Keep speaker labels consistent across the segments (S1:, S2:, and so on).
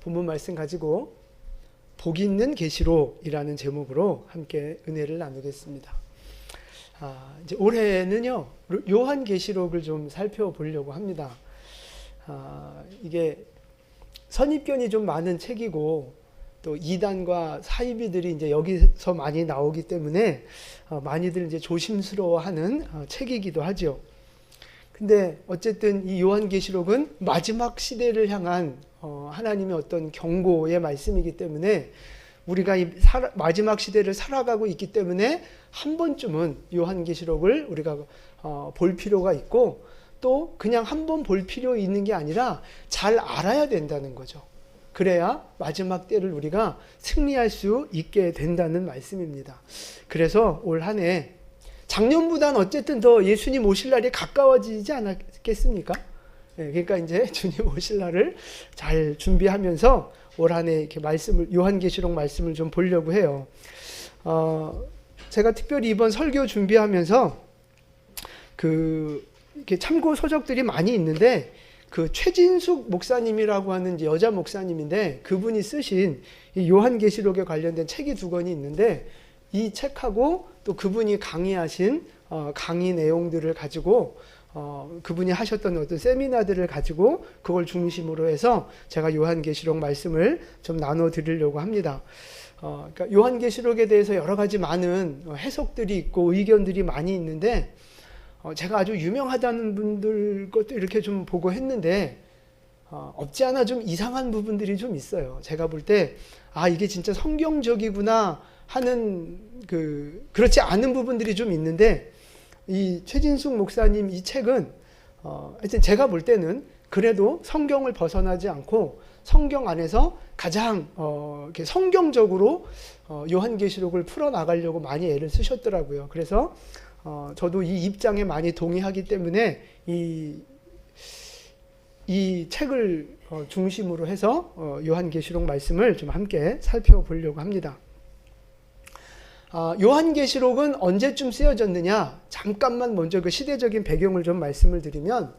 S1: 본문 말씀 가지고 복 있는 계시록이라는 제목으로 함께 은혜를 나누겠습니다. 이제 올해는요, 요한계시록을 좀 살펴보려고 합니다. 이게 선입견이 좀 많은 책이고 또 이단과 사이비들이 이제 여기서 많이 나오기 때문에 많이들 이제 조심스러워하는 책이기도 하죠. 근데 어쨌든 이 요한계시록은 마지막 시대를 향한 하나님의 어떤 경고의 말씀이기 때문에 우리가 이 마지막 시대를 살아가고 있기 때문에 한 번쯤은 요한계시록을 우리가 볼 필요가 있고, 또 그냥 한 번 볼 필요 있는 게 아니라 잘 알아야 된다는 거죠. 그래야 마지막 때를 우리가 승리할 수 있게 된다는 말씀입니다. 그래서 올 한 해 작년보다는 어쨌든 더 예수님 오실 날이 가까워지지 않았겠습니까? 그러니까 이제 주님 오실 날을 잘 준비하면서 올 한 해 이렇게 말씀을, 요한계시록 말씀을 좀 보려고 해요. 제가 특별히 이번 설교 준비하면서 이렇게 참고 서적들이 많이 있는데, 그 최진숙 목사님이라고 하는 이제 여자 목사님인데, 그분이 쓰신 이 요한계시록에 관련된 책이 2권이 있는데, 이 책하고 또 그분이 강의하신 강의 내용들을 가지고 그분이 하셨던 어떤 세미나들을 가지고 그걸 중심으로 해서 제가 요한계시록 말씀을 좀 나눠 드리려고 합니다. 그러니까 요한계시록에 대해서 여러 가지 많은 해석들이 있고 의견들이 많이 있는데, 제가 아주 유명하다는 분들 것도 이렇게 좀 보고 했는데 없지 않아 좀 이상한 부분들이 좀 있어요. 제가 볼 때 이게 진짜 성경적이구나 하는 그렇지 않은 부분들이 좀 있는데, 이 최진숙 목사님 이 책은 하여튼 제가 볼 때는 그래도 성경을 벗어나지 않고 성경 안에서 가장 이렇게 성경적으로 요한계시록을 풀어나가려고 많이 애를 쓰셨더라고요. 그래서 저도 이 입장에 많이 동의하기 때문에 이 책을 중심으로 해서 요한계시록 말씀을 좀 함께 살펴보려고 합니다. 요한계시록은 언제쯤 쓰여졌느냐, 잠깐만 먼저 그 시대적인 배경을 좀 말씀을 드리면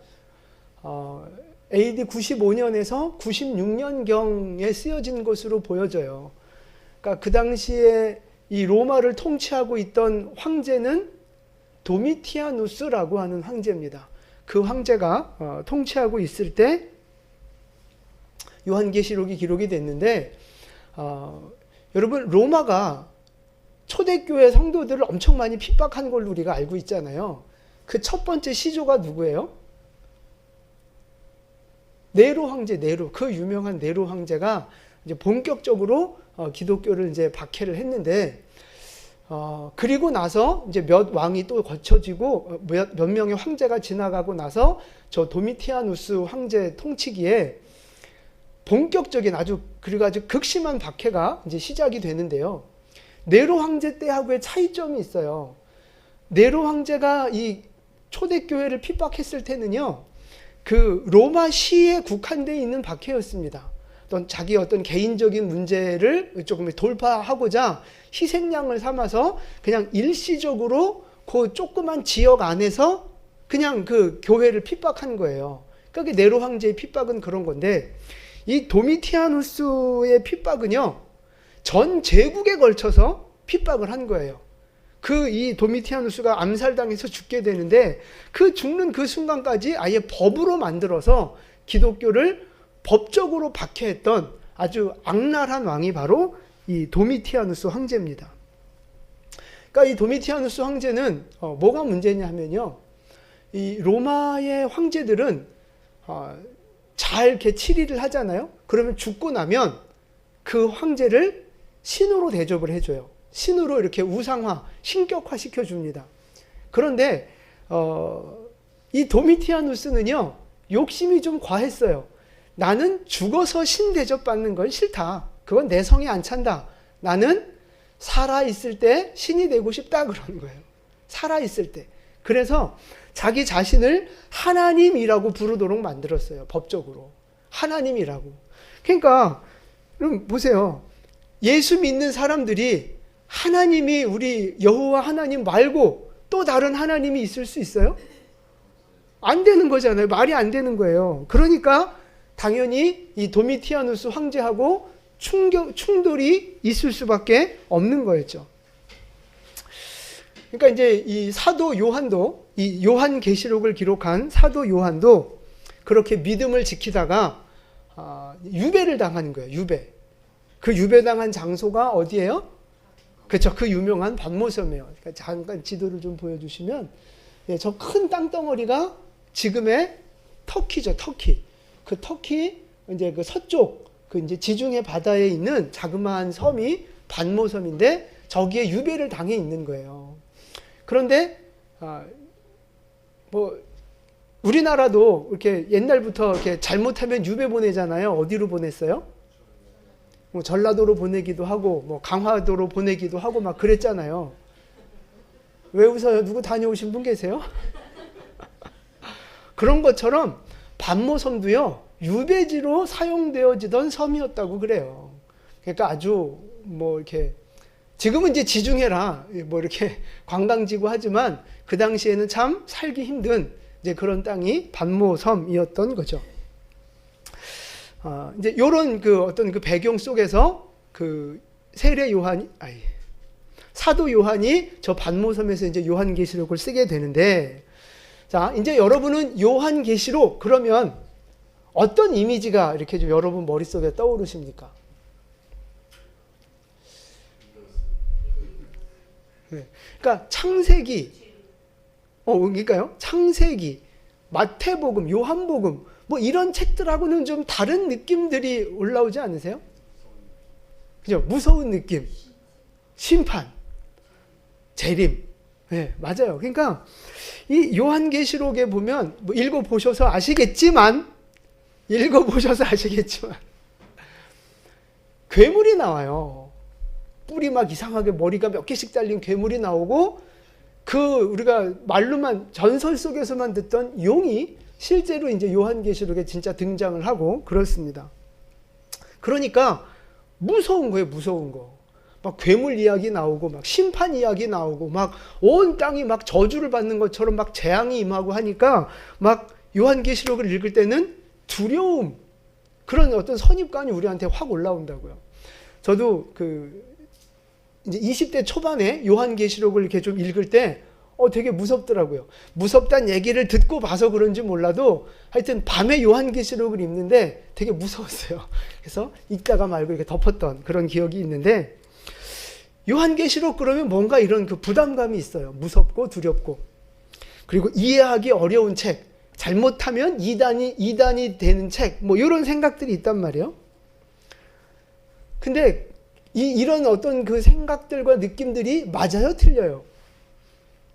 S1: AD 95년에서 96년경에 쓰여진 것으로 보여져요. 그러니까 그 당시에 이 로마를 통치하고 있던 황제는 도미티아누스라고 하는 황제입니다. 그 황제가 통치하고 있을 때 요한계시록이 기록이 됐는데, 여러분 로마가 초대교회 성도들을 엄청 많이 핍박한 걸로 우리가 알고 있잖아요. 그 첫 번째 시조가 누구예요? 네로 황제, 네로. 그 유명한 네로 황제가 이제 본격적으로 기독교를 이제 박해를 했는데, 그리고 나서 이제 몇 왕이 또 거쳐지고 몇 명의 황제가 지나가고 나서 저 도미티아누스 황제 통치기에 본격적인 아주 극심한 박해가 이제 시작이 되는데요. 네로 황제 때하고의 차이점이 있어요. 네로 황제가 이 초대교회를 핍박했을 때는요, 그 로마 시에 국한되어 있는 박해였습니다. 자기 어떤 개인적인 문제를 조금 돌파하고자 희생양을 삼아서 그냥 일시적으로 그 조그만 지역 안에서 그냥 그 교회를 핍박한 거예요. 그러니까 네로 황제의 핍박은 그런 건데, 이 도미티아누스의 핍박은요, 전 제국에 걸쳐서 핍박을 한 거예요. 이 도미티아누스가 암살당해서 죽게 되는데, 그 죽는 그 순간까지 아예 법으로 만들어서 기독교를 법적으로 박해했던 아주 악랄한 왕이 바로 이 도미티아누스 황제입니다. 그러니까 이 도미티아누스 황제는 뭐가 문제냐 하면요, 이 로마의 황제들은 잘 이렇게 치리를 하잖아요. 그러면 죽고 나면 그 황제를 신으로 대접을 해줘요. 신으로 이렇게 우상화, 신격화 시켜줍니다. 그런데 이 도미티아누스는요, 욕심이 좀 과했어요. 나는 죽어서 신 대접받는 건 싫다. 그건 내 성에 안 찬다. 나는 살아있을 때 신이 되고 싶다 그러는 거예요. 살아있을 때. 그래서 자기 자신을 하나님이라고 부르도록 만들었어요. 법적으로. 하나님이라고. 그러니까 그럼 보세요. 예수 믿는 사람들이 하나님이 우리 여호와 하나님 말고 또 다른 하나님이 있을 수 있어요? 안 되는 거잖아요. 말이 안 되는 거예요. 그러니까 당연히 이 도미티아누스 황제하고 충돌이 있을 수밖에 없는 거였죠. 그러니까 이제 이 사도 요한도, 이 요한계시록을 기록한 사도 요한도 그렇게 믿음을 지키다가 유배를 당하는 거예요. 유배. 그 유배당한 장소가 어디예요? 그렇죠. 그 유명한 반모섬이에요. 그러니까 잠깐 지도를 좀 보여주시면, 예, 저 큰 땅덩어리가 지금의 터키죠. 터키. 그 터키 이제 그 서쪽 그 이제 지중해 바다에 있는 자그마한 섬이 반모섬인데 저기에 유배를 당해 있는 거예요. 그런데 뭐 우리나라도 이렇게 옛날부터 이렇게 잘못하면 유배 보내잖아요. 어디로 보냈어요? 뭐 전라도로 보내기도 하고 뭐 강화도로 보내기도 하고 막 그랬잖아요. 왜 웃어요? 누구 다녀오신 분 계세요? 그런 것처럼 반모섬도요 유배지로 사용되어지던 섬이었다고 그래요. 그러니까 아주 뭐 이렇게 지금은 이제 지중해라 뭐 이렇게 관광지고 하지만 그 당시에는 참 살기 힘든 이제 그런 땅이 반모섬이었던 거죠. 이제 요런 그 어떤 그 배경 속에서 그 사도 요한이 저 반모섬에서 이제 요한계시록을 쓰게 되는데, 자, 이제 여러분은 요한계시록 그러면 어떤 이미지가 이렇게 좀 여러분 머릿속에 떠오르십니까? 네. 그러니까 창세기, 그러니까요. 창세기, 마태복음, 요한복음, 뭐 이런 책들하고는 좀 다른 느낌들이 올라오지 않으세요? 그죠? 무서운 느낌, 심판, 재림. 네, 맞아요. 그러니까 이 요한계시록에 보면 뭐 읽어보셔서 아시겠지만 괴물이 나와요. 뿔이 막 이상하게 머리가 몇 개씩 달린 괴물이 나오고 그 우리가 말로만 전설 속에서만 듣던 용이 실제로 이제 요한계시록에 진짜 등장을 하고 그렇습니다. 그러니까 무서운 거예요, 무서운 거. 막 괴물 이야기 나오고 막 심판 이야기 나오고 막 온 땅이 막 저주를 받는 것처럼 막 재앙이 임하고 하니까 막 요한계시록을 읽을 때는 두려움, 그런 어떤 선입관이 우리한테 확 올라온다고요. 저도 이제 20대 초반에 요한계시록을 이렇게 좀 읽을 때 되게 무섭더라고요. 무섭다는 얘기를 듣고 봐서 그런지 몰라도 하여튼 밤에 요한계시록을 읽는데 되게 무서웠어요. 그래서 읽다가 말고 이렇게 덮었던 그런 기억이 있는데, 요한계시록 그러면 뭔가 이런 그 부담감이 있어요. 무섭고 두렵고. 그리고 이해하기 어려운 책, 잘못하면 이단이 되는 책, 뭐 이런 생각들이 있단 말이에요. 근데 이런 어떤 그 생각들과 느낌들이 맞아요? 틀려요?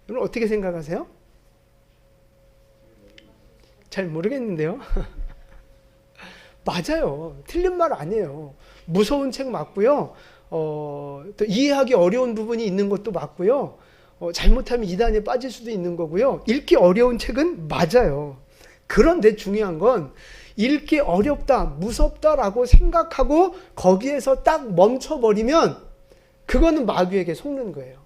S1: 여러분 어떻게 생각하세요? 잘 모르겠는데요. 맞아요. 틀린 말 아니에요. 무서운 책 맞고요. 또 이해하기 어려운 부분이 있는 것도 맞고요. 잘못하면 이단에 빠질 수도 있는 거고요. 읽기 어려운 책은 맞아요. 그런데 중요한 건 읽기 어렵다, 무섭다라고 생각하고 거기에서 딱 멈춰버리면 그거는 마귀에게 속는 거예요.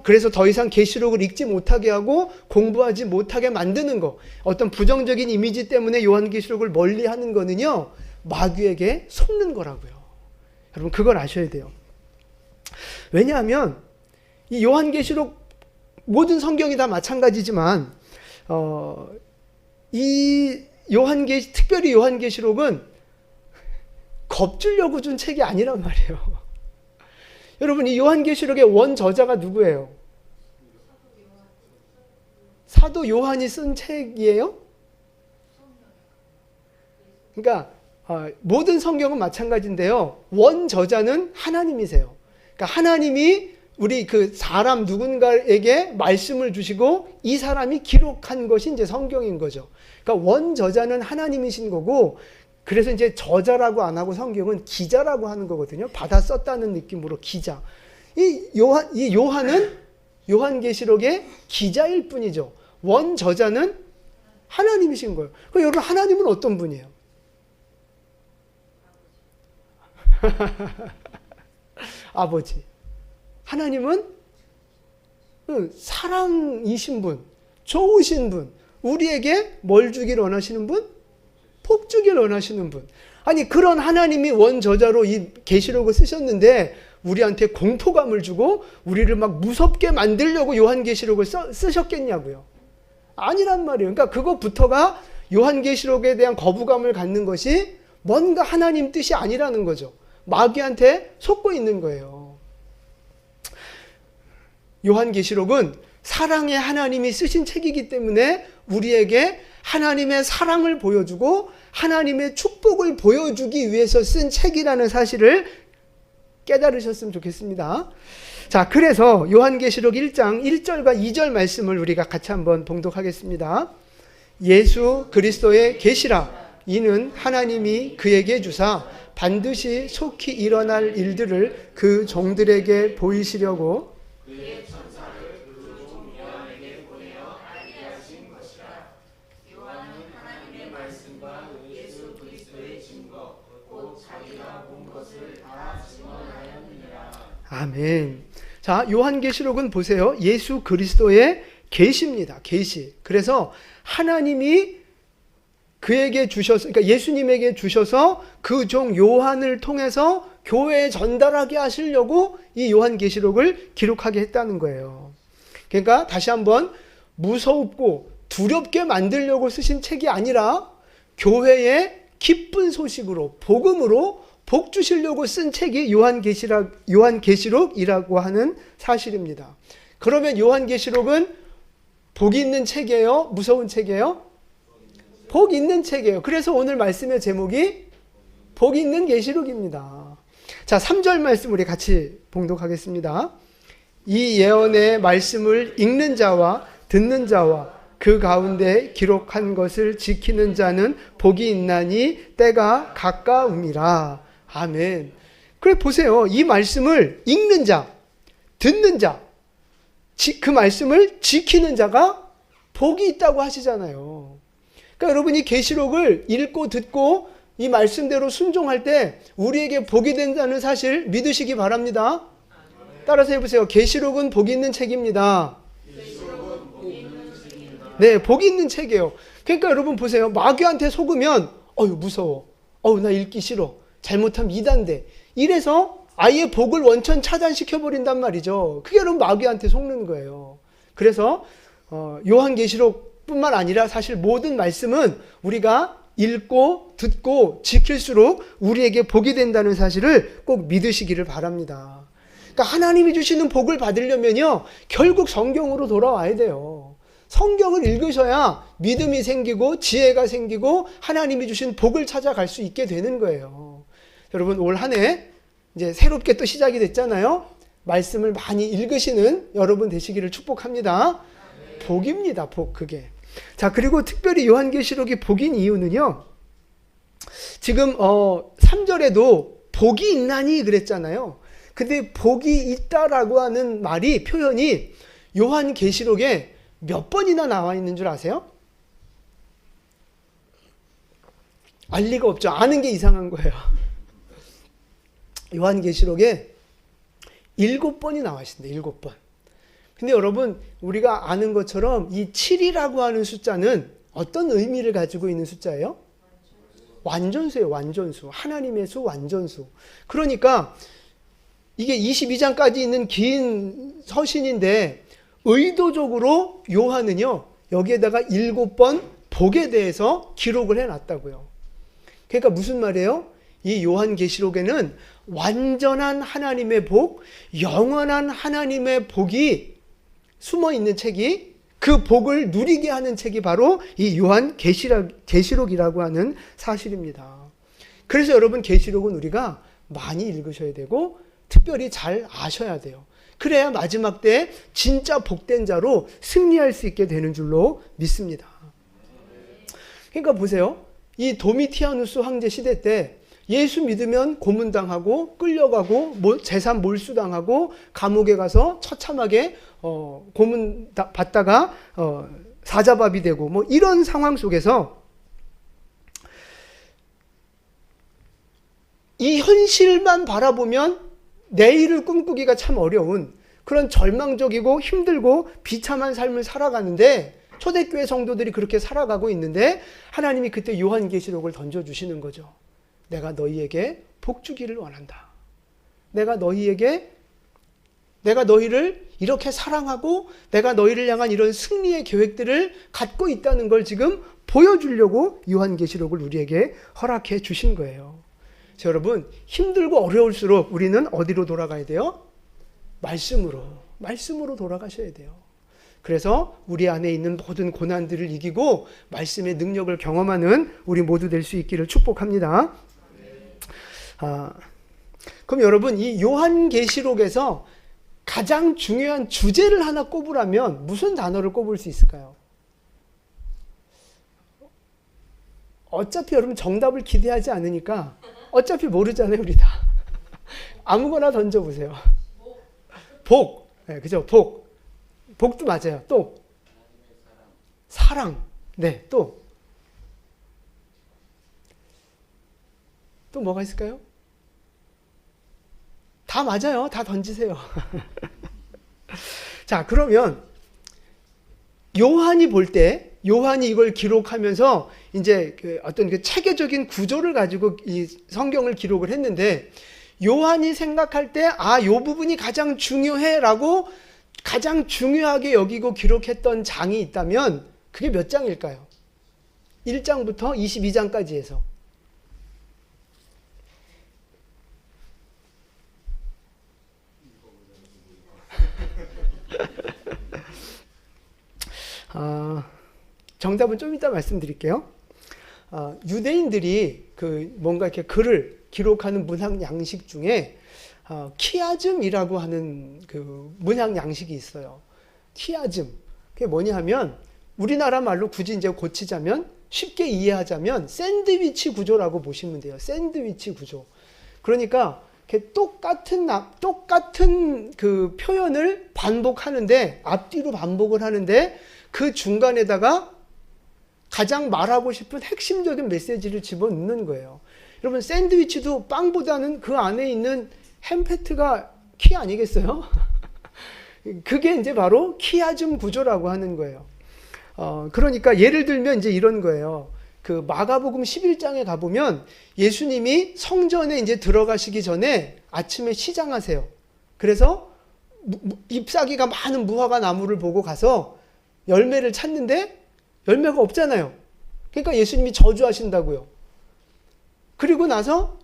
S1: 그래서 더 이상 계시록을 읽지 못하게 하고 공부하지 못하게 만드는 거, 어떤 부정적인 이미지 때문에 요한계시록을 멀리하는 거는요 마귀에게 속는 거라고요. 여러분 그걸 아셔야 돼요. 왜냐하면 이 요한계시록 모든 성경이 다 마찬가지지만 특별히 요한계시록은 겁주려고 준 책이 아니란 말이에요. 여러분 이 요한계시록의 원저자가 누구예요? 사도 요한이 쓴 책이에요? 그러니까 모든 성경은 마찬가지인데요. 원저자는 하나님이세요. 그러니까 하나님이 우리 그 사람 누군가에게 말씀을 주시고 이 사람이 기록한 것이 이제 성경인 거죠. 그러니까 원저자는 하나님이신 거고, 그래서 이제 저자라고 안 하고 성경은 기자라고 하는 거거든요. 받아 썼다는 느낌으로 기자. 이 요한은 요한계시록의 기자일 뿐이죠. 원저자는 하나님이신 거예요. 그럼 여러분 하나님은 어떤 분이에요? 아버지. 하나님은 사랑이신 분, 좋으신 분, 우리에게 뭘 주기를 원하시는 분? 복 주길 원하시는 분. 아니 그런 하나님이 원저자로 이 계시록을 쓰셨는데 우리한테 공포감을 주고 우리를 막 무섭게 만들려고 요한계시록을 쓰셨겠냐고요. 아니란 말이에요. 그러니까 그것부터가 요한계시록에 대한 거부감을 갖는 것이 뭔가 하나님 뜻이 아니라는 거죠. 마귀한테 속고 있는 거예요. 요한계시록은 사랑의 하나님이 쓰신 책이기 때문에 우리에게 하나님의 사랑을 보여주고 하나님의 축복을 보여주기 위해서 쓴 책이라는 사실을 깨달으셨으면 좋겠습니다. 자, 그래서 요한계시록 1장 1절과 2절 말씀을 우리가 같이 한번 봉독하겠습니다. 예수 그리스도의 계시라. 이는 하나님이 그에게 주사 반드시 속히 일어날 일들을 그 종들에게 보이시려고 아멘. 자, 요한계시록은 보세요. 예수 그리스도의 계시입니다. 계시. 그래서 하나님이 그에게 주셔서, 그러니까 예수님에게 주셔서 그 종 요한을 통해서 교회에 전달하게 하시려고 이 요한계시록을 기록하게 했다는 거예요. 그러니까 다시 한번 무섭고 두렵게 만들려고 쓰신 책이 아니라 교회의 기쁜 소식으로, 복음으로 복 주시려고 쓴 책이 요한계시록이라고 하는 사실입니다. 그러면 요한계시록은 복이 있는 책이에요? 무서운 책이에요? 복 있는 책이에요. 그래서 오늘 말씀의 제목이 복 있는 계시록입니다. 자, 3절 말씀 우리 같이 봉독하겠습니다. 이 예언의 말씀을 읽는 자와 듣는 자와 그 가운데 기록한 것을 지키는 자는 복이 있나니 때가 가까움이라. 아멘. 그래 보세요. 이 말씀을 읽는 자, 듣는 자, 그 말씀을 지키는 자가 복이 있다고 하시잖아요. 그러니까 여러분이 계시록을 읽고 듣고 이 말씀대로 순종할 때 우리에게 복이 된다는 사실 믿으시기 바랍니다. 따라서 해보세요. 계시록은 복이 있는 책입니다. 네, 복이 있는 책이에요. 그러니까 여러분 보세요. 마귀한테 속으면 무서워. 나 읽기 싫어. 잘못하면 이단돼. 이래서 아예 복을 원천 차단시켜버린단 말이죠. 그게 여러분 마귀한테 속는 거예요. 그래서 요한계시록뿐만 아니라 사실 모든 말씀은 우리가 읽고 듣고 지킬수록 우리에게 복이 된다는 사실을 꼭 믿으시기를 바랍니다. 그러니까 하나님이 주시는 복을 받으려면요, 결국 성경으로 돌아와야 돼요. 성경을 읽으셔야 믿음이 생기고 지혜가 생기고 하나님이 주신 복을 찾아갈 수 있게 되는 거예요. 여러분 올 한 해 이제 새롭게 또 시작이 됐잖아요. 말씀을 많이 읽으시는 여러분 되시기를 축복합니다. 복입니다. 복 그게. 자, 그리고 특별히 요한계시록이 복인 이유는요. 지금 3절에도 복이 있나니 그랬잖아요. 근데 복이 있다라고 하는 말이 표현이 요한계시록에 몇 번이나 나와 있는 줄 아세요? 알 리가 없죠. 아는 게 이상한 거예요. 요한계시록에 7번이 나와 있습니다. 7번. 근데 여러분 우리가 아는 것처럼 이 7이라고 하는 숫자는 어떤 의미를 가지고 있는 숫자예요? 완전수예요. 완전수. 하나님의 수, 완전수. 그러니까 이게 22장까지 있는 긴 서신인데 의도적으로 요한은요 여기에다가 7번 복에 대해서 기록을 해놨다고요. 그러니까 무슨 말이에요? 이 요한계시록에는 완전한 하나님의 복, 영원한 하나님의 복이 숨어있는 책이, 그 복을 누리게 하는 책이 바로 이 요한계시록이라고 하는 사실입니다. 그래서 여러분 계시록은 우리가 많이 읽으셔야 되고 특별히 잘 아셔야 돼요. 그래야 마지막 때 진짜 복된 자로 승리할 수 있게 되는 줄로 믿습니다. 그러니까 보세요. 이 도미티아누스 황제 시대 때 예수 믿으면 고문당하고 끌려가고 재산 몰수당하고 감옥에 가서 처참하게 고문 받다가 사자밥이 되고 이런 상황 속에서 이 현실만 바라보면 내일을 꿈꾸기가 참 어려운 그런 절망적이고 힘들고 비참한 삶을 살아가는데 초대교회 성도들이 그렇게 살아가고 있는데 하나님이 그때 요한계시록을 던져주시는 거죠. 내가 너희에게 복 주기를 원한다. 내가 너희를 이렇게 사랑하고 내가 너희를 향한 이런 승리의 계획들을 갖고 있다는 걸 지금 보여주려고 요한계시록을 우리에게 허락해 주신 거예요. 자, 여러분, 힘들고 어려울수록 우리는 어디로 돌아가야 돼요? 말씀으로 돌아가셔야 돼요. 그래서 우리 안에 있는 모든 고난들을 이기고 말씀의 능력을 경험하는 우리 모두 될 수 있기를 축복합니다. 그럼 여러분, 이 요한계시록에서 가장 중요한 주제를 하나 꼽으라면 무슨 단어를 꼽을 수 있을까요? 어차피 여러분 정답을 기대하지 않으니까 어차피 모르잖아요, 우리 다. 아무거나 던져보세요. 복. 네, 그죠? 복도 맞아요. 또 사랑. 네, 또 뭐가 있을까요? 다 맞아요. 다 던지세요. 자, 그러면 요한이 이걸 기록하면서 이제 어떤 그 체계적인 구조를 가지고 이 성경을 기록을 했는데, 요한이 생각할 때, 요 부분이 가장 중요해라고 가장 중요하게 여기고 기록했던 장이 있다면 그게 몇 장일까요? 1장부터 22장까지 해서. 정답은 좀 이따 말씀드릴게요. 유대인들이 뭔가 이렇게 글을 기록하는 문학 양식 중에 키아즘이라고 하는 그 문학 양식이 있어요. 키아즘. 그게 뭐냐 하면 우리나라 말로 굳이 이제 고치자면, 쉽게 이해하자면 샌드위치 구조라고 보시면 돼요. 샌드위치 구조. 그러니까 이렇게 똑같은 그 표현을 반복하는데, 앞뒤로 반복을 하는데 그 중간에다가 가장 말하고 싶은 핵심적인 메시지를 집어넣는 거예요. 여러분, 샌드위치도 빵보다는 그 안에 있는 햄패트가 키 아니겠어요? 그게 이제 바로 키아즘 구조라고 하는 거예요. 그러니까 예를 들면 이제 이런 거예요. 그 마가복음 11장에 가보면 예수님이 성전에 이제 들어가시기 전에 아침에 시장하세요. 그래서 잎사귀가 많은 무화과 나무를 보고 가서 열매를 찾는데 열매가 없잖아요. 그러니까 예수님이 저주하신다고요. 그리고 나서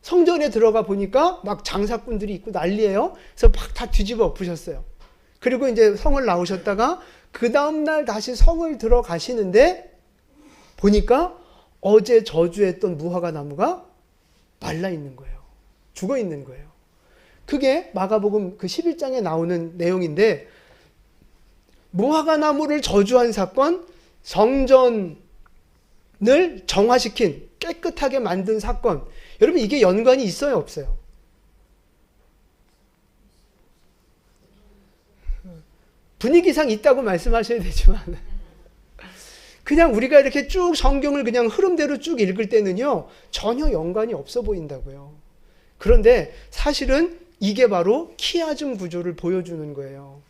S1: 성전에 들어가 보니까 막 장사꾼들이 있고 난리예요. 그래서 막 다 뒤집어 엎으셨어요. 그리고 이제 성을 나오셨다가 그 다음날 다시 성을 들어가시는데 보니까 어제 저주했던 무화과 나무가 말라 있는 거예요. 죽어 있는 거예요. 그게 마가복음 그 11장에 나오는 내용인데, 무화과 나무를 저주한 사건, 성전을 정화시킨, 깨끗하게 만든 사건, 여러분 이게 연관이 있어요, 없어요? 분위기상 있다고 말씀하셔야 되지만 그냥 우리가 이렇게 쭉 성경을 그냥 흐름대로 쭉 읽을 때는요, 전혀 연관이 없어 보인다고요. 그런데 사실은 이게 바로 키아즘 구조를 보여주는 거예요.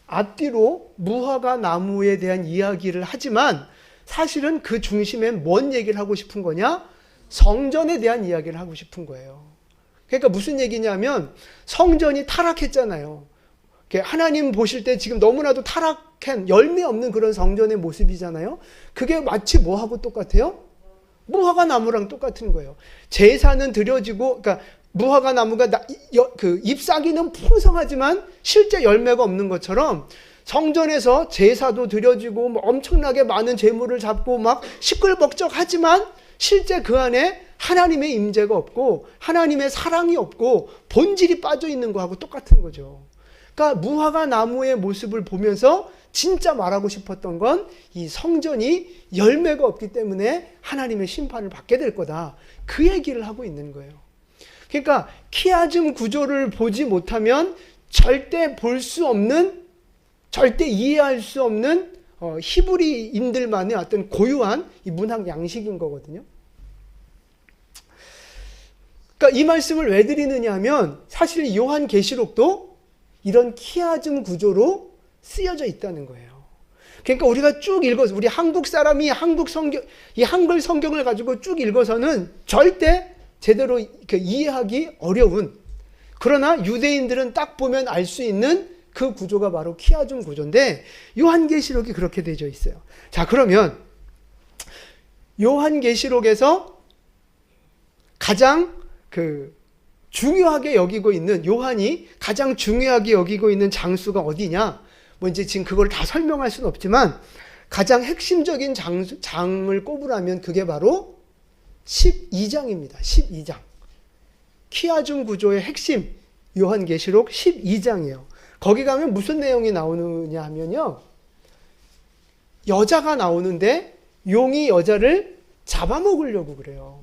S1: 앞뒤로 무화과 나무에 대한 이야기를 하지만 사실은 그 중심에 뭔 얘기를 하고 싶은 거냐? 성전에 대한 이야기를 하고 싶은 거예요. 그러니까 무슨 얘기냐면, 성전이 타락했잖아요. 하나님 보실 때 지금 너무나도 타락한 열매 없는 그런 성전의 모습이잖아요. 그게 마치 뭐하고 똑같아요? 무화과 나무랑 똑같은 거예요. 제사는 드려지고, 그러니까 무화과 나무가 그 잎사귀는 풍성하지만 실제 열매가 없는 것처럼, 성전에서 제사도 드려지고 뭐 엄청나게 많은 제물을 잡고 막 시끌벅적하지만 실제 그 안에 하나님의 임재가 없고 하나님의 사랑이 없고 본질이 빠져 있는 거하고 똑같은 거죠. 그러니까 무화과 나무의 모습을 보면서 진짜 말하고 싶었던 건 이 성전이 열매가 없기 때문에 하나님의 심판을 받게 될 거다. 그 얘기를 하고 있는 거예요. 그러니까 키아즘 구조를 보지 못하면 절대 볼 수 없는, 절대 이해할 수 없는 히브리인들만의 어떤 고유한 이 문학 양식인 거거든요. 그러니까 이 말씀을 왜 드리느냐 하면, 사실 요한계시록도 이런 키아즘 구조로 쓰여져 있다는 거예요. 그러니까 우리가 쭉 읽어서, 우리 한국 사람이 한국 성경, 이 한글 성경을 가지고 쭉 읽어서는 절대 제대로 이해하기 어려운, 그러나 유대인들은 딱 보면 알 수 있는 그 구조가 바로 키아즘 구조인데, 요한계시록이 그렇게 되어 있어요. 자, 그러면 요한계시록에서 가장 중요하게 여기고 있는, 요한이 가장 중요하게 여기고 있는 장수가 어디냐? 뭐 이제 지금 그걸 다 설명할 수는 없지만 가장 핵심적인 장을 꼽으라면 그게 바로 12장입니다. 12장. 키아즘 구조의 핵심, 요한계시록 12장이에요. 거기 가면 무슨 내용이 나오느냐 하면요, 여자가 나오는데 용이 여자를 잡아먹으려고 그래요.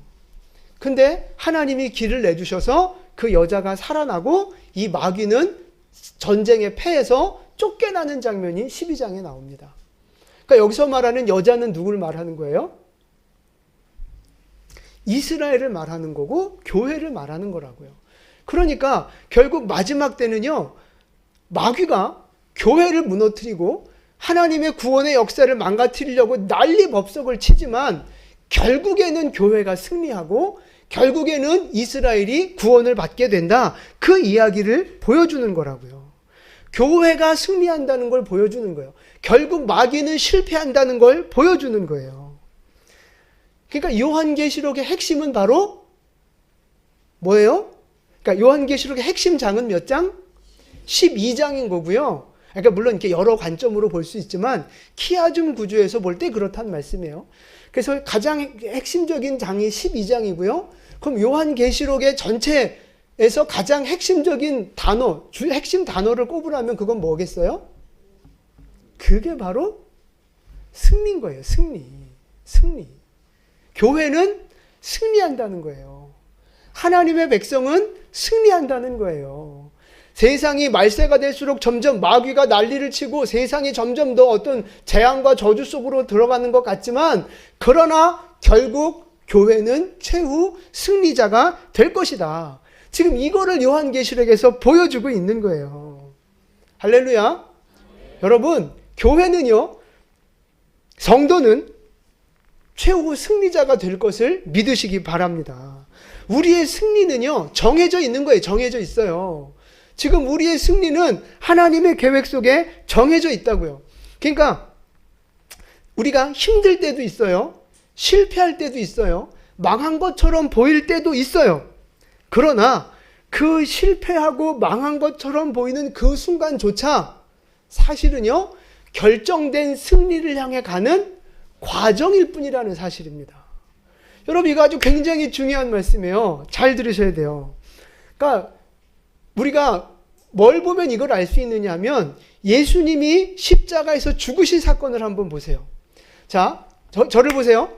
S1: 근데 하나님이 길을 내주셔서 그 여자가 살아나고 이 마귀는 전쟁에 패해서 쫓겨나는 장면이 12장에 나옵니다. 그러니까 여기서 말하는 여자는 누굴 말하는 거예요? 이스라엘을 말하는 거고 교회를 말하는 거라고요. 그러니까 결국 마지막 때는요, 마귀가 교회를 무너뜨리고 하나님의 구원의 역사를 망가뜨리려고 난리법석을 치지만 결국에는 교회가 승리하고 결국에는 이스라엘이 구원을 받게 된다. 그 이야기를 보여주는 거라고요. 교회가 승리한다는 걸 보여주는 거예요. 결국 마귀는 실패한다는 걸 보여주는 거예요. 그러니까 요한계시록의 핵심은 바로 뭐예요? 그러니까 요한계시록의 핵심 장은 몇 장? 12장인 거고요. 그러니까 물론 이렇게 여러 관점으로 볼 수 있지만 키아즘 구조에서 볼 때 그렇다는 말씀이에요. 그래서 가장 핵심적인 장이 12장이고요. 그럼 요한계시록의 전체에서 가장 핵심적인 단어, 핵심 단어를 꼽으라면 그건 뭐겠어요? 그게 바로 승리인 거예요. 승리. 교회는 승리한다는 거예요. 하나님의 백성은 승리한다는 거예요. 세상이 말세가 될수록 점점 마귀가 난리를 치고 세상이 점점 더 어떤 재앙과 저주 속으로 들어가는 것 같지만, 그러나 결국 교회는 최후 승리자가 될 것이다. 지금 이거를 요한계시록에서 보여주고 있는 거예요. 할렐루야. 여러분, 교회는요, 성도는 최후 승리자가 될 것을 믿으시기 바랍니다. 우리의 승리는요, 정해져 있는 거예요. 정해져 있어요. 지금 우리의 승리는 하나님의 계획 속에 정해져 있다고요. 그러니까 우리가 힘들 때도 있어요. 실패할 때도 있어요. 망한 것처럼 보일 때도 있어요. 그러나 그 실패하고 망한 것처럼 보이는 그 순간조차 사실은요, 결정된 승리를 향해 가는 과정일 뿐이라는 사실입니다. 여러분, 이거 아주 굉장히 중요한 말씀이에요. 잘 들으셔야 돼요. 그러니까 우리가 뭘 보면 이걸 알 수 있느냐 하면 예수님이 십자가에서 죽으신 사건을 한번 보세요. 자, 저를 보세요.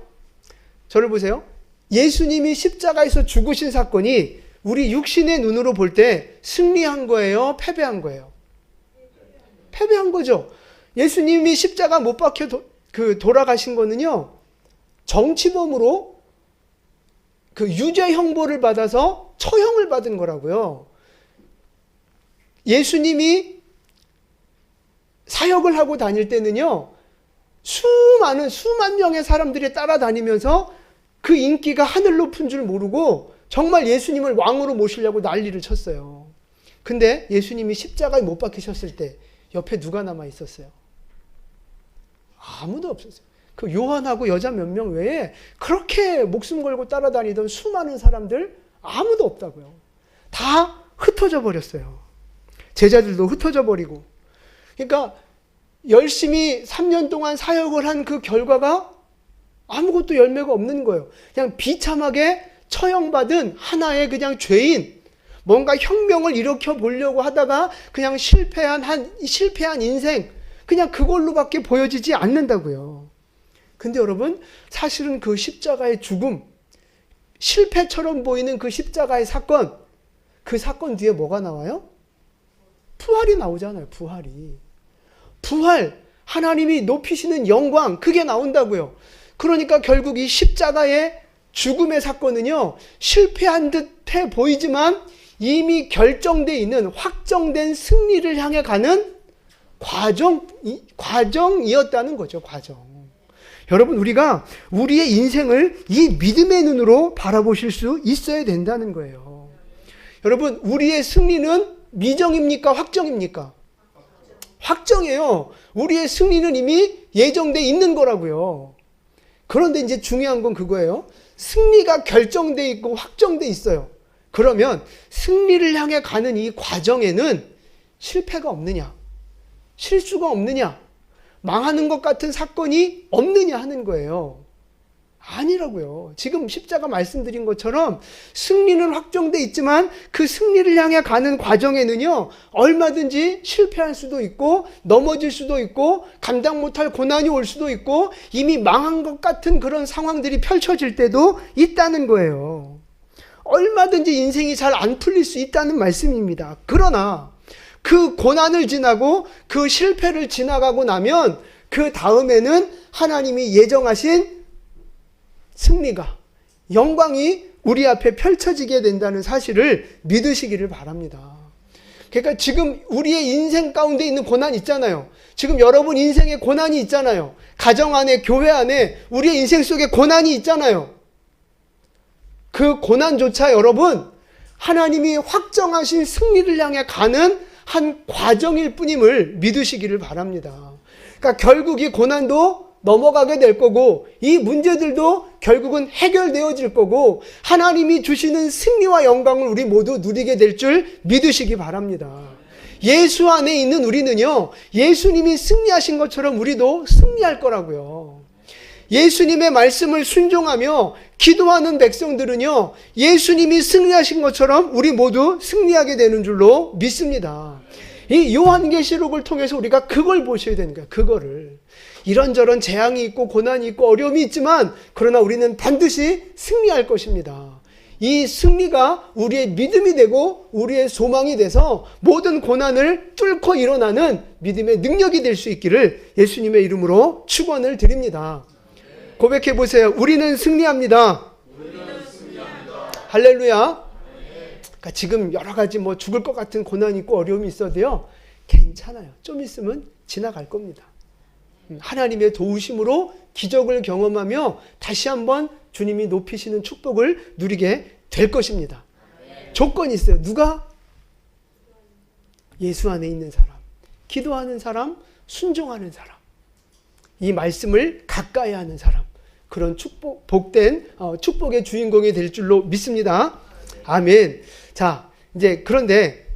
S1: 저를 보세요. 예수님이 십자가에서 죽으신 사건이 우리 육신의 눈으로 볼 때 승리한 거예요? 패배한 거예요? 패배한 거죠. 예수님이 십자가 못 박혀 돌아가신 거는요, 정치범으로 유죄 형벌을 받아서 처형을 받은 거라고요. 예수님이 사역을 하고 다닐 때는요, 수만 명의 사람들이 따라다니면서 그 인기가 하늘 높은 줄 모르고 정말 예수님을 왕으로 모시려고 난리를 쳤어요. 근데 예수님이 십자가에 못 박히셨을 때 옆에 누가 남아 있었어요? 아무도 없었어요. 그 요한하고 여자 몇 명 외에 그렇게 목숨 걸고 따라다니던 수많은 사람들 아무도 없다고요. 다 흩어져 버렸어요. 제자들도 흩어져 버리고. 그러니까 열심히 3년 동안 사역을 한 그 결과가 아무것도 열매가 없는 거예요. 그냥 비참하게 처형받은 하나의 그냥 죄인, 뭔가 혁명을 일으켜 보려고 하다가 그냥 실패한 인생, 그냥 그걸로밖에 보여지지 않는다고요. 근데 여러분, 사실은 그 십자가의 죽음, 실패처럼 보이는 그 십자가의 사건, 그 사건 뒤에 뭐가 나와요? 부활이 나오잖아요. 부활, 하나님이 높이시는 영광, 그게 나온다고요. 그러니까 결국 이 십자가의 죽음의 사건은요, 실패한 듯해 보이지만 이미 결정되어 있는 확정된 승리를 향해 가는 과정이었다는 거죠. 과정. 여러분, 우리가 우리의 인생을 이 믿음의 눈으로 바라보실 수 있어야 된다는 거예요. 여러분, 우리의 승리는 미정입니까? 확정입니까? 확정이에요. 우리의 승리는 이미 예정돼 있는 거라고요. 그런데 이제 중요한 건 그거예요. 승리가 결정돼 있고 확정돼 있어요. 그러면 승리를 향해 가는 이 과정에는 실패가 없느냐? 실수가 없느냐? 망하는 것 같은 사건이 없느냐 하는 거예요. 아니라고요. 지금 십자가 말씀드린 것처럼 승리는 확정돼 있지만 그 승리를 향해 가는 과정에는요, 얼마든지 실패할 수도 있고 넘어질 수도 있고 감당 못할 고난이 올 수도 있고 이미 망한 것 같은 그런 상황들이 펼쳐질 때도 있다는 거예요. 얼마든지 인생이 잘 안 풀릴 수 있다는 말씀입니다. 그러나 그 고난을 지나고 그 실패를 지나가고 나면 그 다음에는 하나님이 예정하신 승리가, 영광이 우리 앞에 펼쳐지게 된다는 사실을 믿으시기를 바랍니다. 그러니까 지금 우리의 인생 가운데 있는 고난 있잖아요. 지금 여러분 인생에 고난이 있잖아요. 가정 안에, 교회 안에 우리의 인생 속에 고난이 있잖아요. 그 고난조차 여러분, 하나님이 확정하신 승리를 향해 가는 한 과정일 뿐임을 믿으시기를 바랍니다. 그러니까 결국 이 고난도 넘어가게 될 거고 이 문제들도 결국은 해결되어질 거고 하나님이 주시는 승리와 영광을 우리 모두 누리게 될 줄 믿으시기 바랍니다. 예수 안에 있는 우리는요, 예수님이 승리하신 것처럼 우리도 승리할 거라고요. 예수님의 말씀을 순종하며 기도하는 백성들은요, 예수님이 승리하신 것처럼 우리 모두 승리하게 되는 줄로 믿습니다. 이 요한계시록을 통해서 우리가 그걸 보셔야 되는 거예요. 그거를. 이런저런 재앙이 있고 고난이 있고 어려움이 있지만 그러나 우리는 반드시 승리할 것입니다. 이 승리가 우리의 믿음이 되고 우리의 소망이 돼서 모든 고난을 뚫고 일어나는 믿음의 능력이 될 수 있기를 예수님의 이름으로 축원을 드립니다. 고백해 보세요. 우리는 승리합니다. 할렐루야. 그러니까 지금 여러 가지 뭐 죽을 것 같은 고난이 있고 어려움이 있어도요, 괜찮아요. 좀 있으면 지나갈 겁니다. 하나님의 도우심으로 기적을 경험하며 다시 한번 주님이 높이시는 축복을 누리게 될 것입니다. 조건이 있어요. 누가? 예수 안에 있는 사람, 기도하는 사람, 순종하는 사람, 이 말씀을 가까이 하는 사람, 그런 복된 축복의 주인공이 될 줄로 믿습니다. 아멘. 자, 이제 그런데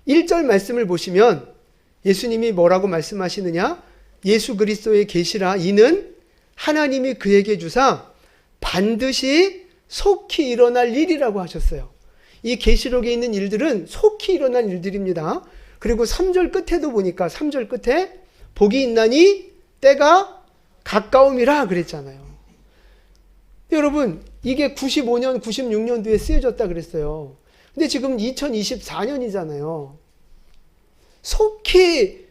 S1: 1절 말씀을 보시면 예수님이 뭐라고 말씀하시느냐? 예수 그리스도의 계시라 이는 하나님이 그에게 주사 반드시 속히 일어날 일이라고 하셨어요. 이 계시록에 있는 일들은 속히 일어날 일들입니다. 그리고 3절 끝에도 보니까 3절 끝에 복이 있나니 때가 가까움이라 그랬잖아요. 여러분, 이게 95년, 96년도에 쓰여졌다 그랬어요. 근데 지금 2024년이잖아요. 속히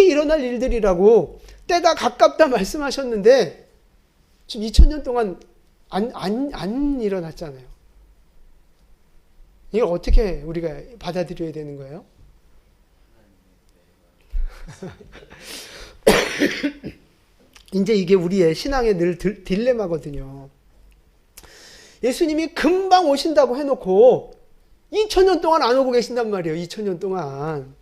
S1: 일어날 일들이라고 때가 가깝다 말씀하셨는데 지금 2000년 동안 안 일어났잖아요. 이걸 어떻게 우리가 받아들여야 되는 거예요? 이제 이게 우리의 신앙의 늘 딜레마거든요. 예수님이 금방 오신다고 해놓고 2000년 동안 안 오고 계신단 말이에요. 2000년 동안.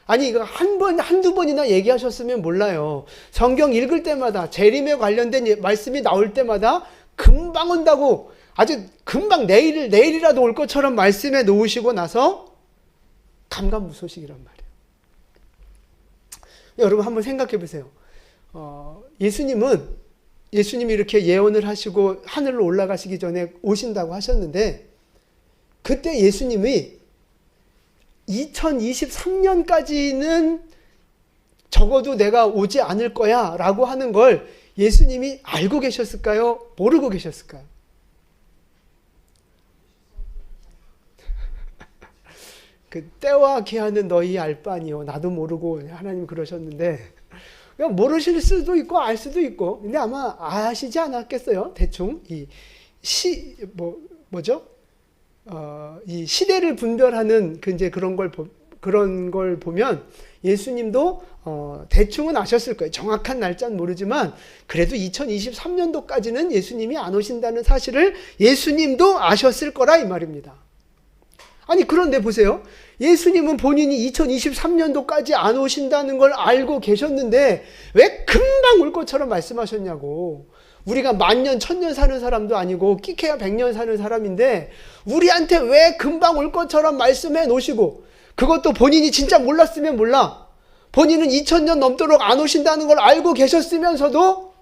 S1: 아니, 이거 한두 번이나 얘기하셨으면 몰라요. 성경 읽을 때마다, 재림에 관련된 말씀이 나올 때마다 금방 온다고, 아주 금방 내일이라도 올 것처럼 말씀해 놓으시고 나서 감감무소식이란 말이에요. 여러분 한번 생각해 보세요. 예수님이 이렇게 예언을 하시고 하늘로 올라가시기 전에 오신다고 하셨는데, 그때 예수님이 2023년까지는 적어도 내가 오지 않을 거야 라고 하는 걸 예수님이 알고 계셨을까요? 모르고 계셨을까요? 그 때와 기한은 너희 알 바 아니요. 나도 모르고 하나님 그러셨는데, 그냥 모르실 수도 있고 알 수도 있고, 근데 아마 아시지 않았겠어요? 대충 이 이 시대를 분별하는 이제 그런 걸 그런 걸 보면 예수님도 대충은 아셨을 거예요. 정확한 날짜는 모르지만 그래도 2023년도까지는 예수님이 안 오신다는 사실을 예수님도 아셨을 거라 이 말입니다. 아니 그런데 보세요. 예수님은 본인이 2023년도까지 안 오신다는 걸 알고 계셨는데 왜 금방 올 것처럼 말씀하셨냐고. 우리가 만년 천년 사는 사람도 아니고 끼케야 100년 사는 사람인데 우리한테 왜 금방 올 것처럼 말씀해 놓으시고, 그것도 본인이 진짜 몰랐으면 몰라, 본인은 2000년 넘도록 안 오신다는 걸 알고 계셨으면서도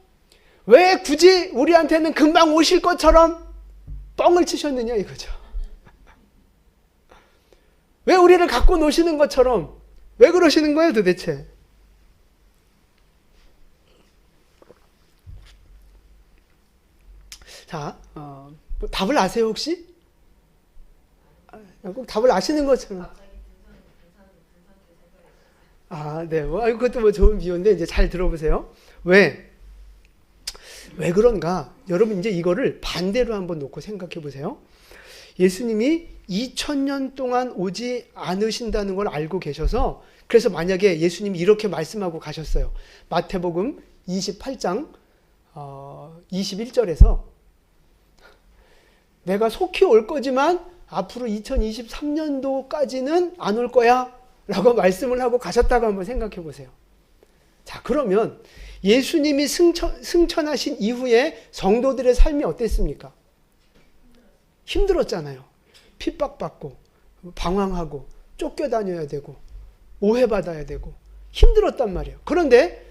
S1: 왜 굳이 우리한테는 금방 오실 것처럼 뻥을 치셨느냐 이거죠. 왜 우리를 갖고 노시는 것처럼 왜 그러시는 거예요 도대체? 자, 답을 아세요 혹시? 꼭 답을 아시는 것처럼. 네. 그것도 뭐 좋은 비유인데 이제 잘 들어보세요. 왜 그런가? 여러분 이제 이거를 반대로 한번 놓고 생각해 보세요. 예수님이 2000년 동안 오지 않으신다는 걸 알고 계셔서, 그래서 만약에 예수님이 이렇게 말씀하고 가셨어요. 마태복음 28장 21절에서 내가 속히 올 거지만 앞으로 2023년도까지는 안 올 거야 라고 말씀을 하고 가셨다고 한번 생각해 보세요. 자, 그러면 예수님이 승천하신 이후에 성도들의 삶이 어땠습니까? 힘들었잖아요. 핍박받고 방황하고 쫓겨다녀야 되고 오해받아야 되고 힘들었단 말이에요. 그런데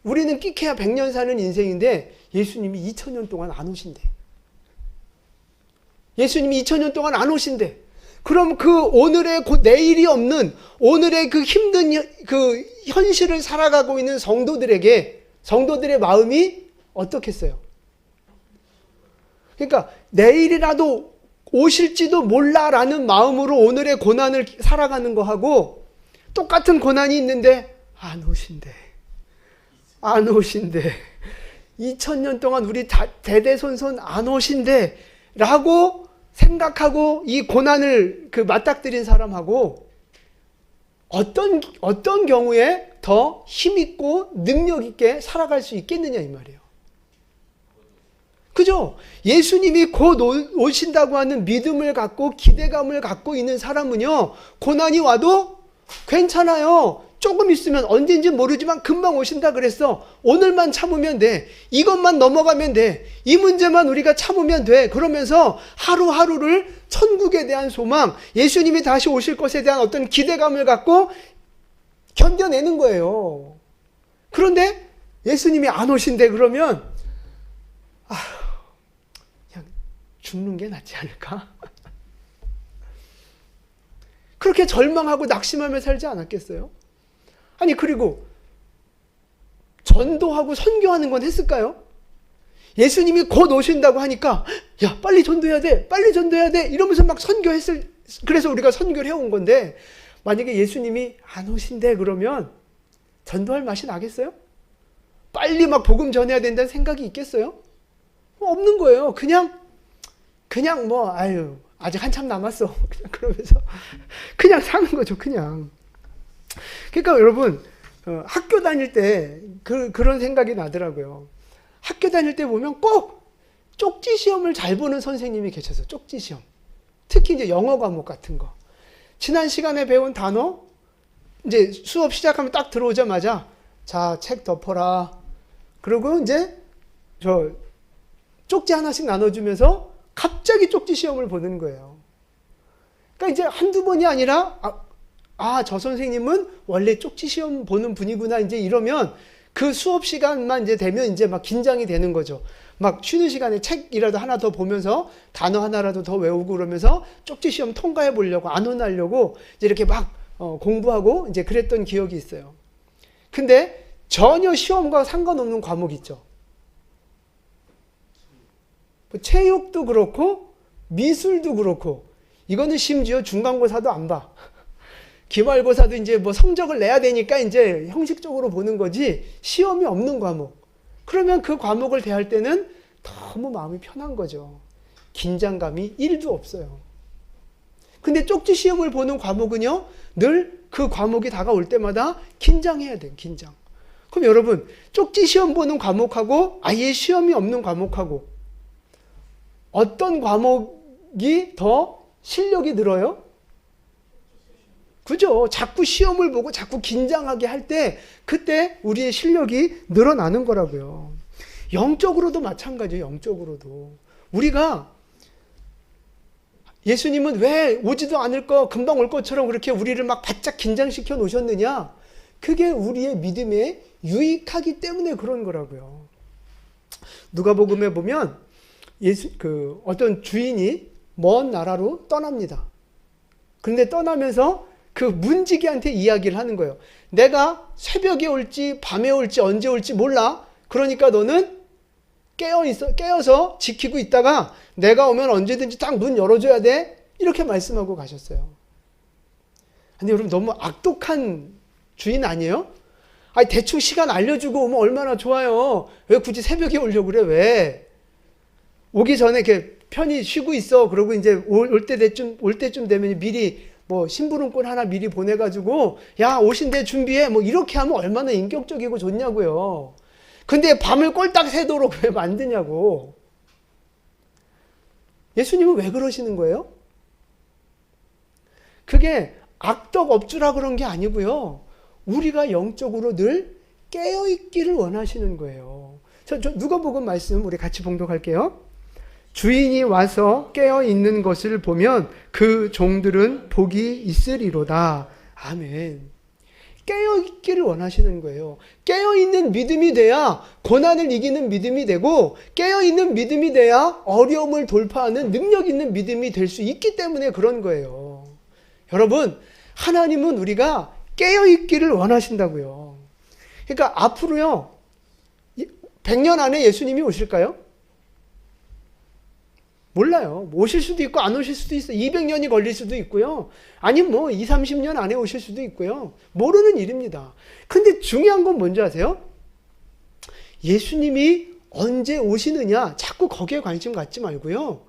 S1: 우리는 끼케야 100년 사는 인생인데 예수님이 2000년 동안 안 오신대. 예수님이 2000년 동안 안 오신대. 그럼 그 오늘의 내일이 없는 오늘의 그 힘든 그 현실을 살아가고 있는 성도들의 마음이 어떻겠어요? 그러니까 내일이라도 오실지도 몰라라는 마음으로 오늘의 고난을 살아가는 거하고 똑같은 고난이 있는데 안 오신대. 2000년 동안 우리 대대손손 안 오신대 라고 생각하고 이 고난을 맞닥뜨린 사람하고 어떤 경우에 더 힘있고 능력있게 살아갈 수 있겠느냐 이 말이에요. 그죠? 예수님이 곧 오신다고 하는 믿음을 갖고 기대감을 갖고 있는 사람은요, 고난이 와도 괜찮아요. 조금 있으면 언제인지 모르지만 금방 오신다 그랬어. 오늘만 참으면 돼. 이것만 넘어가면 돼. 이 문제만 우리가 참으면 돼. 그러면서 하루하루를 천국에 대한 소망, 예수님이 다시 오실 것에 대한 어떤 기대감을 갖고 견뎌내는 거예요. 그런데 예수님이 안 오신대 그러면 그냥 죽는 게 낫지 않을까? 그렇게 절망하고 낙심하며 살지 않았겠어요? 아니 그리고 전도하고 선교하는 건 했을까요? 예수님이 곧 오신다고 하니까 야 빨리 전도해야 돼 이러면서 막 그래서 우리가 선교를 해온 건데, 만약에 예수님이 안 오신대 그러면 전도할 맛이 나겠어요? 빨리 막 복음 전해야 된다는 생각이 있겠어요? 없는 거예요. 그냥 뭐 아직 한참 남았어 그냥 그러면서 그냥 사는 거죠. 그냥. 그러니까 여러분 학교 다닐 때 그런 생각이 나더라고요. 학교 다닐 때 보면 꼭 쪽지 시험을 잘 보는 선생님이 계셔서, 쪽지 시험, 특히 이제 영어 과목 같은 거, 지난 시간에 배운 단어 이제 수업 시작하면 딱 들어오자마자 자 책 덮어라. 그리고 이제 저 쪽지 하나씩 나눠주면서 갑자기 쪽지 시험을 보는 거예요. 그러니까 이제 한두 번이 아니라 저 선생님은 원래 쪽지 시험 보는 분이구나 이제 이러면 그 수업 시간만 이제 되면 이제 막 긴장이 되는 거죠. 막 쉬는 시간에 책이라도 하나 더 보면서 단어 하나라도 더 외우고 그러면서 쪽지 시험 통과해 보려고, 안 혼나려고 이제 이렇게 막 공부하고 이제 그랬던 기억이 있어요. 근데 전혀 시험과 상관없는 과목 있죠. 뭐 체육도 그렇고 미술도 그렇고, 이거는 심지어 중간고사도 안 봐. 기말고사도 이제 뭐 성적을 내야 되니까 이제 형식적으로 보는 거지 시험이 없는 과목. 그러면 그 과목을 대할 때는 너무 마음이 편한 거죠. 긴장감이 1도 없어요. 근데 쪽지 시험을 보는 과목은요, 늘 그 과목이 다가올 때마다 긴장해야 돼요, 긴장. 그럼 여러분, 쪽지 시험 보는 과목하고 아예 시험이 없는 과목하고 어떤 과목이 더 실력이 늘어요? 그죠? 자꾸 시험을 보고 자꾸 긴장하게 할 때 그때 우리의 실력이 늘어나는 거라고요. 영적으로도 마찬가지예요. 영적으로도. 우리가 예수님은 왜 오지도 않을 거 금방 올 것처럼 그렇게 우리를 막 바짝 긴장시켜 놓으셨느냐? 그게 우리의 믿음에 유익하기 때문에 그런 거라고요. 누가복음에 보면 어떤 주인이 먼 나라로 떠납니다. 그런데 떠나면서 그 문지기한테 이야기를 하는 거예요. 내가 새벽에 올지 밤에 올지 언제 올지 몰라. 그러니까 너는 깨어서 지키고 있다가 내가 오면 언제든지 딱 문 열어줘야 돼. 이렇게 말씀하고 가셨어요. 근데 여러분 너무 악독한 주인 아니에요? 아니 대충 시간 알려주고 오면 얼마나 좋아요. 왜 굳이 새벽에 오려고 그래? 왜? 오기 전에 이렇게 편히 쉬고 있어. 그러고 이제 올 때쯤 되면 미리 뭐 심부름꾼 하나 미리 보내가지고 야 오신대 준비해. 뭐 이렇게 하면 얼마나 인격적이고 좋냐고요. 근데 밤을 꼴딱 새도록 왜 만드냐고. 예수님은 왜 그러시는 거예요? 그게 악덕 업주라 그런 게 아니고요. 우리가 영적으로 늘 깨어있기를 원하시는 거예요. 누가복음 말씀 우리 같이 봉독할게요. 주인이 와서 깨어있는 것을 보면 그 종들은 복이 있으리로다. 아멘. 깨어있기를 원하시는 거예요. 깨어있는 믿음이 돼야 고난을 이기는 믿음이 되고 깨어있는 믿음이 돼야 어려움을 돌파하는 능력 있는 믿음이 될 수 있기 때문에 그런 거예요. 여러분, 하나님은 우리가 깨어있기를 원하신다고요. 그러니까 앞으로요, 100년 안에 예수님이 오실까요? 몰라요. 오실 수도 있고 안 오실 수도 있어요. 200년이 걸릴 수도 있고요. 아니면 뭐 20, 30년 안에 오실 수도 있고요. 모르는 일입니다. 근데 중요한 건 뭔지 아세요? 예수님이 언제 오시느냐 자꾸 거기에 관심 갖지 말고요.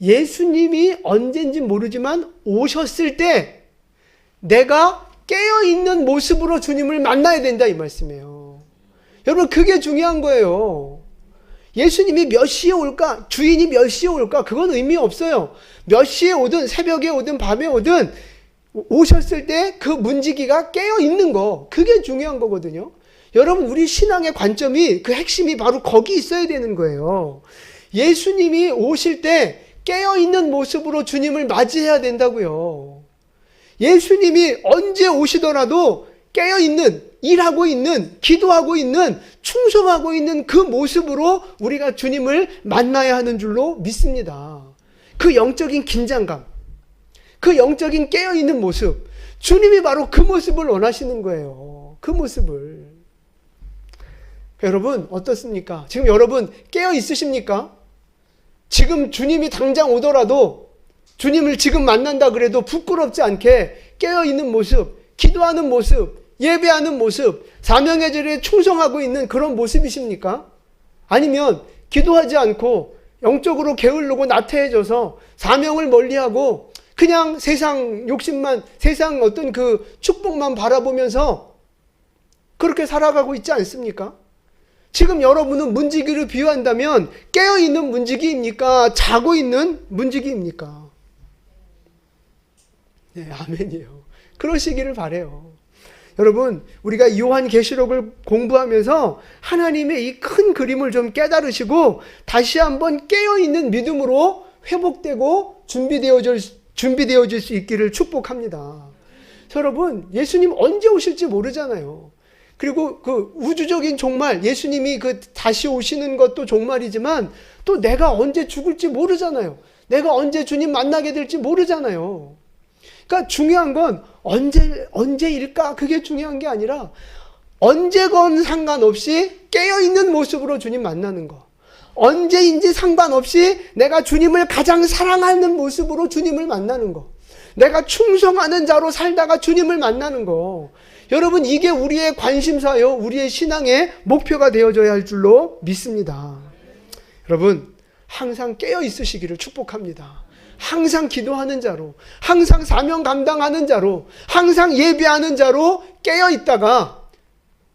S1: 예수님이 언젠지 모르지만 오셨을 때 내가 깨어있는 모습으로 주님을 만나야 된다 이 말씀이에요. 여러분 그게 중요한 거예요. 예수님이 몇 시에 올까? 주인이 몇 시에 올까? 그건 의미 없어요. 몇 시에 오든 새벽에 오든 밤에 오든 오셨을 때 그 문지기가 깨어있는 거 그게 중요한 거거든요. 여러분 우리 신앙의 관점이 그 핵심이 바로 거기 있어야 되는 거예요. 예수님이 오실 때 깨어있는 모습으로 주님을 맞이해야 된다고요. 예수님이 언제 오시더라도 깨어있는, 일하고 있는, 기도하고 있는, 충성하고 있는 그 모습으로 우리가 주님을 만나야 하는 줄로 믿습니다. 그 영적인 긴장감, 그 영적인 깨어있는 모습, 주님이 바로 그 모습을 원하시는 거예요. 그 모습을. 여러분 어떻습니까? 지금 여러분 깨어 있으십니까? 지금 주님이 당장 오더라도 주님을 지금 만난다 그래도 부끄럽지 않게 깨어있는 모습, 기도하는 모습, 예배하는 모습, 사명의 자리에 충성하고 있는 그런 모습이십니까? 아니면 기도하지 않고 영적으로 게을르고 나태해져서 사명을 멀리하고 그냥 세상 욕심만, 세상 어떤 그 축복만 바라보면서 그렇게 살아가고 있지 않습니까? 지금 여러분은 문지기를 비유한다면 깨어있는 문지기입니까? 자고 있는 문지기입니까? 네, 아멘이에요. 그러시기를 바라요. 여러분 우리가 요한계시록을 공부하면서 하나님의 이 큰 그림을 좀 깨달으시고 다시 한번 깨어있는 믿음으로 회복되고 준비되어질 수 있기를 축복합니다. 여러분 예수님 언제 오실지 모르잖아요. 그리고 그 우주적인 종말, 예수님이 그 다시 오시는 것도 종말이지만 또 내가 언제 죽을지 모르잖아요. 내가 언제 주님 만나게 될지 모르잖아요. 그러니까 중요한 건 언제일까? 그게 중요한 게 아니라 언제건 상관없이 깨어있는 모습으로 주님 만나는 거. 언제인지 상관없이 내가 주님을 가장 사랑하는 모습으로 주님을 만나는 거. 내가 충성하는 자로 살다가 주님을 만나는 거. 여러분 이게 우리의 관심사요. 우리의 신앙의 목표가 되어져야 할 줄로 믿습니다. 여러분 항상 깨어 있으시기를 축복합니다. 항상 기도하는 자로, 항상 사명 감당하는 자로, 항상 예배하는 자로 깨어 있다가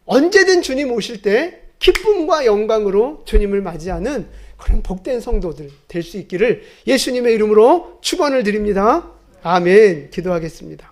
S1: 언제든 주님 오실 때 기쁨과 영광으로 주님을 맞이하는 그런 복된 성도들 될 수 있기를 예수님의 이름으로 축원을 드립니다. 아멘. 기도하겠습니다.